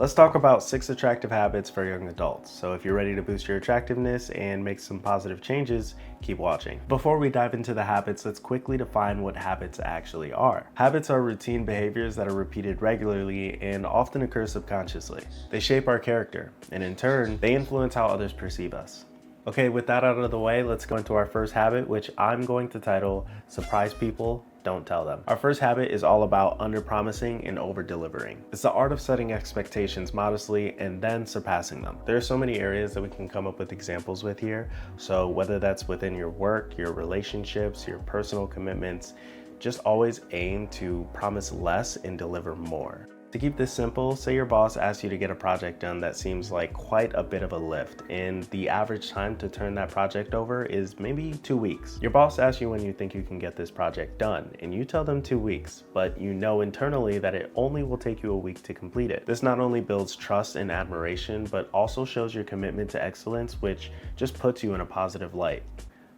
Let's talk about 6 attractive habits for young adults. So if you're ready to boost your attractiveness and make some positive changes, keep watching. Before we dive into the habits, let's quickly define what habits actually are. Habits are routine behaviors that are repeated regularly and often occur subconsciously. They shape our character, and in turn, they influence how others perceive us. Okay, with that out of the way, let's go into our first habit, which I'm going to title Surprise People, Don't Tell Them. Our first habit is all about under-promising and over-delivering. It's the art of setting expectations modestly and then surpassing them. There are so many areas that we can come up with examples with here. So whether that's within your work, your relationships, your personal commitments, just always aim to promise less and deliver more. To keep this simple, say your boss asks you to get a project done that seems like quite a bit of a lift, and the average time to turn that project over is maybe 2 weeks. Your boss asks you when you think you can get this project done, and you tell them 2 weeks, but you know internally that it only will take you a week to complete it. This not only builds trust and admiration, but also shows your commitment to excellence, which just puts you in a positive light.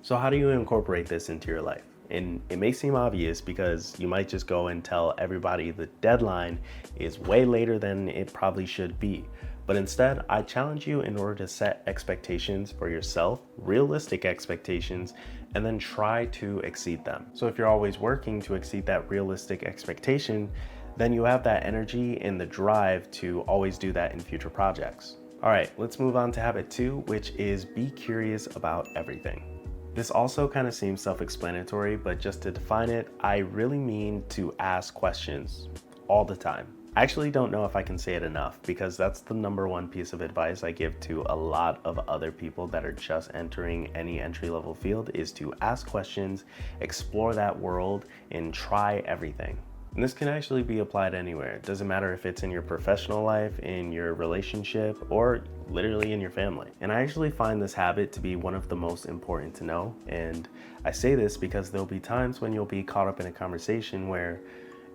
So how do you incorporate this into your life? And it may seem obvious because you might just go and tell everybody the deadline is way later than it probably should be. But instead, I challenge you in order to set expectations for yourself, realistic expectations, and then try to exceed them. So if you're always working to exceed that realistic expectation, then you have that energy and the drive to always do that in future projects. All right, let's move on to habit 2, which is be curious about everything. This also kind of seems self-explanatory, but just to define it, I really mean to ask questions all the time. I actually don't know if I can say it enough because that's the number one piece of advice I give to a lot of other people that are just entering any entry-level field is to ask questions, explore that world, and try everything. And this can actually be applied anywhere. It doesn't matter if it's in your professional life, in your relationship, or literally in your family. And I actually find this habit to be one of the most important to know. And I say this because there'll be times when you'll be caught up in a conversation where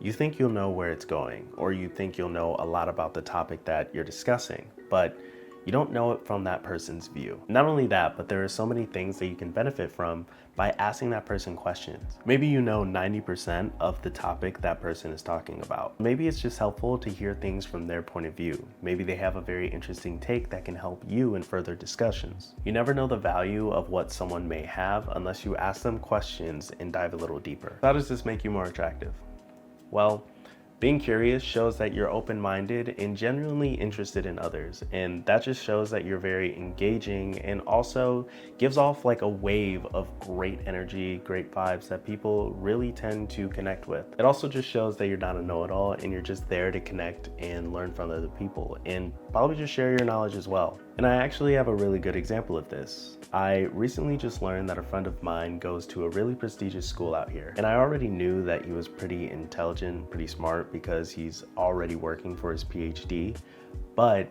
you think you'll know where it's going, or you think you'll know a lot about the topic that you're discussing, but you don't know it from that person's view. Not only that, but there are so many things that you can benefit from by asking that person questions. Maybe you know 90% of the topic that person is talking about. Maybe it's just helpful to hear things from their point of view. Maybe they have a very interesting take that can help you in further discussions. You never know the value of what someone may have unless you ask them questions and dive a little deeper. How does this make you more attractive? Well, being curious shows that you're open-minded and genuinely interested in others, and that just shows that you're very engaging and also gives off like a wave of great energy, great vibes that people really tend to connect with. It also just shows that you're not a know-it-all and you're just there to connect and learn from other people and probably just share your knowledge as well. And I actually have a really good example of this. I recently just learned that a friend of mine goes to a really prestigious school out here. And I already knew that he was pretty intelligent, pretty smart because he's already working for his PhD, but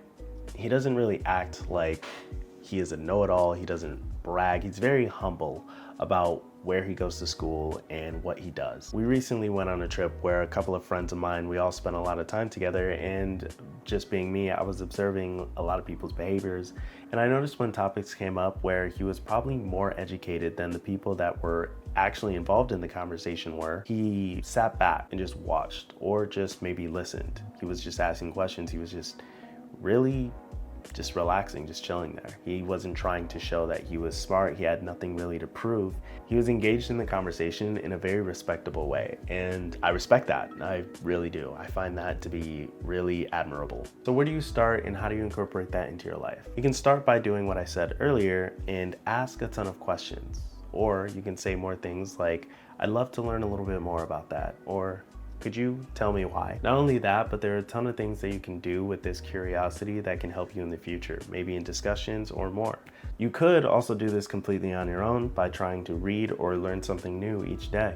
he doesn't really act like he is a know-it-all. He doesn't brag. He's very humble about where he goes to school and what he does. We recently went on a trip where a couple of friends of mine, we all spent a lot of time together, and just being me, I was observing a lot of people's behaviors, and I noticed when topics came up where he was probably more educated than the people that were actually involved in the conversation were, he sat back and just watched or just maybe listened. He was just asking questions. He was just really just relaxing, just chilling there. He wasn't trying to show that he was smart. He had nothing really to prove. He was engaged in the conversation in a very respectable way. And I respect that. I really do. I find that to be really admirable. So where do you start and how do you incorporate that into your life? You can start by doing what I said earlier and ask a ton of questions. Or you can say more things like, I'd love to learn a little bit more about that. Or could you tell me why? Not only that, but there are a ton of things that you can do with this curiosity that can help you in the future, maybe in discussions or more. You could also do this completely on your own by trying to read or learn something new each day.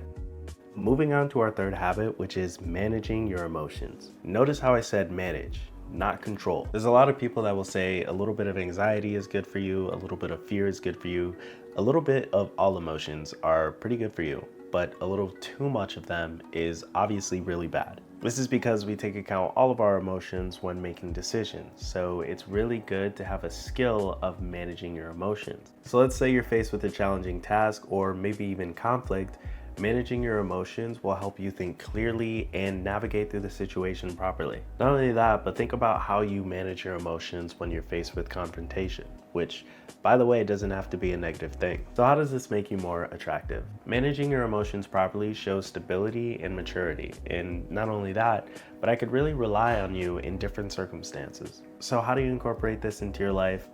Moving on to our third habit, which is managing your emotions. Notice how I said manage, not control. There's a lot of people that will say a little bit of anxiety is good for you, a little bit of fear is good for you, a little bit of all emotions are pretty good for you, but a little too much of them is obviously really bad. This is because we take account all of our emotions when making decisions, so it's really good to have a skill of managing your emotions. So let's say you're faced with a challenging task or maybe even conflict. Managing your emotions will help you think clearly and navigate through the situation properly. Not only that, but think about how you manage your emotions when you're faced with confrontation, which, by the way, doesn't have to be a negative thing. So how does this make you more attractive? Managing your emotions properly shows stability and maturity. And not only that, but I could really rely on you in different circumstances. So how do you incorporate this into your life?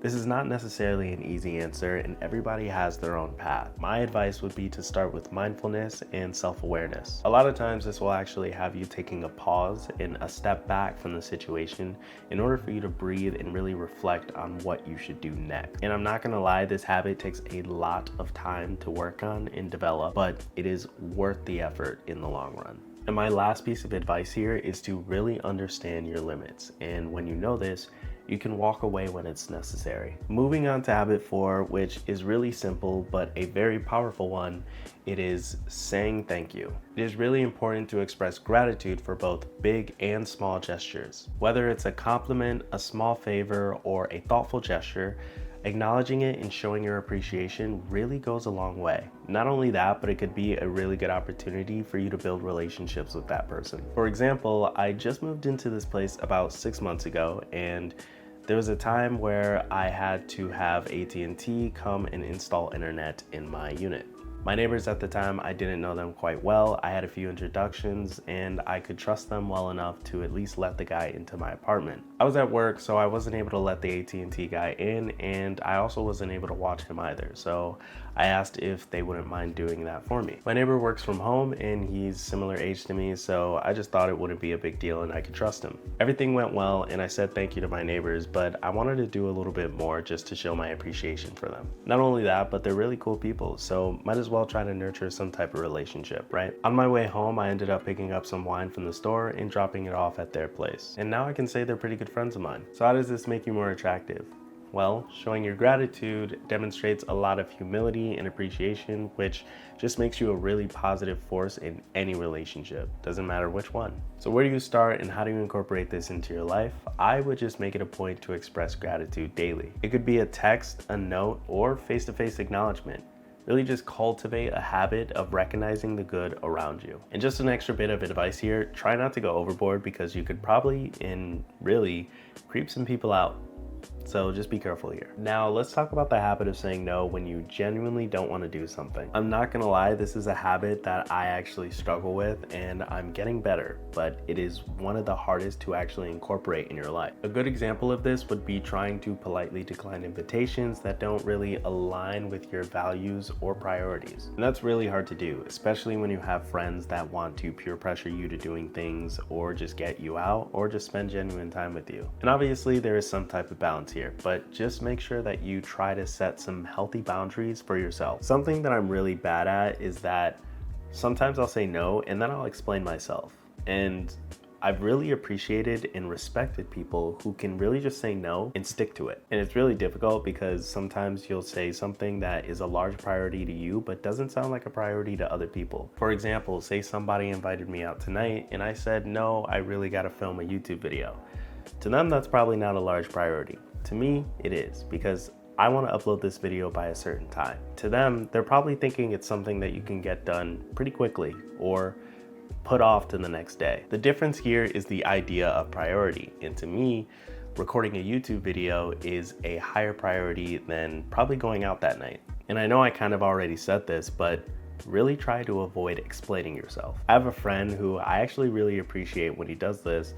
This is not necessarily an easy answer, and everybody has their own path. My advice would be to start with mindfulness and self-awareness. A lot of times this will actually have you taking a pause and a step back from the situation in order for you to breathe and really reflect on what you should do next. And I'm not gonna lie, this habit takes a lot of time to work on and develop, but it is worth the effort in the long run. And my last piece of advice here is to really understand your limits. And when you know this, you can walk away when it's necessary. Moving on to habit 4, which is really simple, but a very powerful one, it is saying thank you. It is really important to express gratitude for both big and small gestures. Whether it's a compliment, a small favor, or a thoughtful gesture, acknowledging it and showing your appreciation really goes a long way. Not only that, but it could be a really good opportunity for you to build relationships with that person. For example, I just moved into this place about 6 months ago, and there was a time where I had to have AT&T come and install internet in my unit. My neighbors at the time, I didn't know them quite well. I had a few introductions and I could trust them well enough to at least let the guy into my apartment. I was at work, so I wasn't able to let the AT&T guy in, and I also wasn't able to watch him either. So I asked if they wouldn't mind doing that for me. My neighbor works from home and he's similar age to me, so I just thought it wouldn't be a big deal and I could trust him. Everything went well and I said thank you to my neighbors, but I wanted to do a little bit more just to show my appreciation for them. Not only that, but they're really cool people, so might as well try to nurture some type of relationship, right? On my way home, I ended up picking up some wine from the store and dropping it off at their place. And now I can say they're pretty good friends of mine. So how does this make you more attractive? Well, showing your gratitude demonstrates a lot of humility and appreciation, which just makes you a really positive force in any relationship. Doesn't matter which one. So where do you start and how do you incorporate this into your life? I would just make it a point to express gratitude daily. It could be a text, a note, or face-to-face acknowledgement. Really just cultivate a habit of recognizing the good around you. And just an extra bit of advice here, try not to go overboard because you could probably and really creep some people out. So just be careful here. Now let's talk about the habit of saying no when you genuinely don't want to do something. I'm not gonna lie, this is a habit that I actually struggle with and I'm getting better, but it is one of the hardest to actually incorporate in your life. A good example of this would be trying to politely decline invitations that don't really align with your values or priorities. And that's really hard to do, especially when you have friends that want to peer pressure you to doing things or just get you out or just spend genuine time with you. And obviously there is some type of balance here, but just make sure that you try to set some healthy boundaries for yourself. Something that I'm really bad at is that sometimes I'll say no and then I'll explain myself. And I've really appreciated and respected people who can really just say no and stick to it. And it's really difficult because sometimes you'll say something that is a large priority to you but doesn't sound like a priority to other people. For example, say somebody invited me out tonight and I said, no, I really gotta film a YouTube video. To them, that's probably not a large priority. To me, it is, because I want to upload this video by a certain time. To them, they're probably thinking it's something that you can get done pretty quickly or put off to the next day. The difference here is the idea of priority. And to me, recording a YouTube video is a higher priority than probably going out that night. And I know I kind of already said this, but really try to avoid explaining yourself. I have a friend who I actually really appreciate when he does this.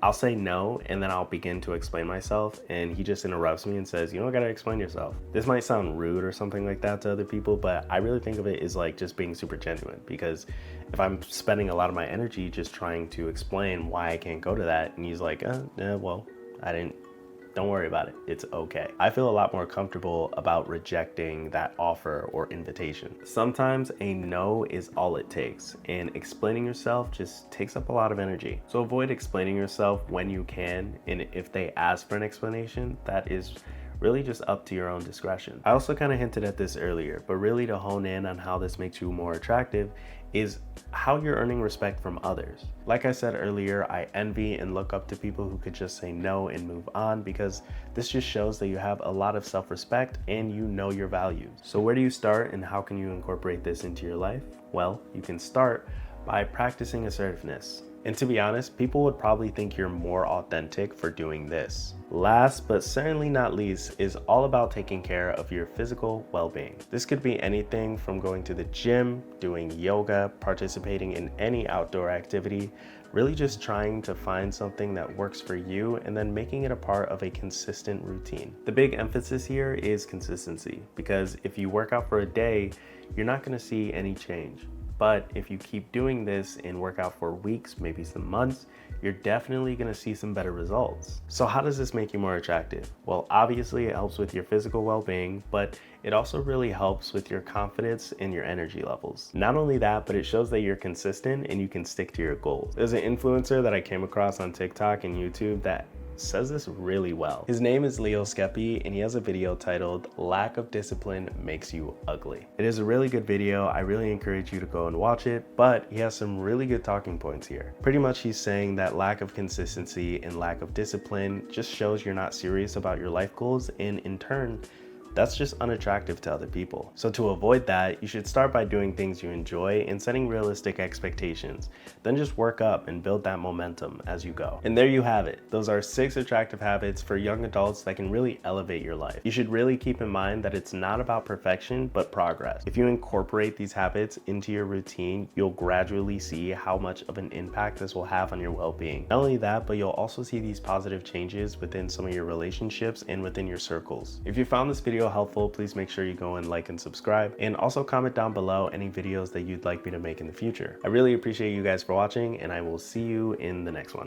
I'll say no, and then I'll begin to explain myself, and he just interrupts me and says, you don't gotta explain yourself. This might sound rude or something like that to other people, but I really think of it as like just being super genuine, because if I'm spending a lot of my energy just trying to explain why I can't go to that, and he's like, well, don't worry about it, it's okay. I feel a lot more comfortable about rejecting that offer or invitation. Sometimes a no is all it takes, and explaining yourself just takes up a lot of energy. So avoid explaining yourself when you can, and if they ask for an explanation, that is really just up to your own discretion. I also kind of hinted at this earlier, but really to hone in on how this makes you more attractive is how you're earning respect from others. Like I said earlier, I envy and look up to people who could just say no and move on, because this just shows that you have a lot of self-respect and you know your values. So where do you start and how can you incorporate this into your life? Well, you can start by practicing assertiveness. And to be honest, people would probably think you're more authentic for doing this. Last but certainly not least is all about taking care of your physical well-being. This could be anything from going to the gym, doing yoga, participating in any outdoor activity, really just trying to find something that works for you and then making it a part of a consistent routine. The big emphasis here is consistency, because if you work out for a day, you're not going to see any change. But if you keep doing this and work out for weeks, maybe some months, you're definitely gonna see some better results. So how does this make you more attractive? Well, obviously it helps with your physical well-being, but it also really helps with your confidence and your energy levels. Not only that, but it shows that you're consistent and you can stick to your goals. There's an influencer that I came across on TikTok and YouTube that says this really well. His name is Leo Skepi and he has a video titled "Lack of Discipline Makes You Ugly." It is a really good video. I really encourage you to go and watch it, but he has some really good talking points here. Pretty much he's saying that lack of consistency and lack of discipline just shows you're not serious about your life goals, and in turn, that's just unattractive to other people. So to avoid that, you should start by doing things you enjoy and setting realistic expectations. Then just work up and build that momentum as you go. And there you have it. Those are 6 attractive habits for young adults that can really elevate your life. You should really keep in mind that it's not about perfection, but progress. If you incorporate these habits into your routine, you'll gradually see how much of an impact this will have on your well-being. Not only that, but you'll also see these positive changes within some of your relationships and within your circles. If you found this video helpful, please make sure you go and like and subscribe, and also comment down below any videos that you'd like me to make in the future. I really appreciate you guys for watching, and I will see you in the next one.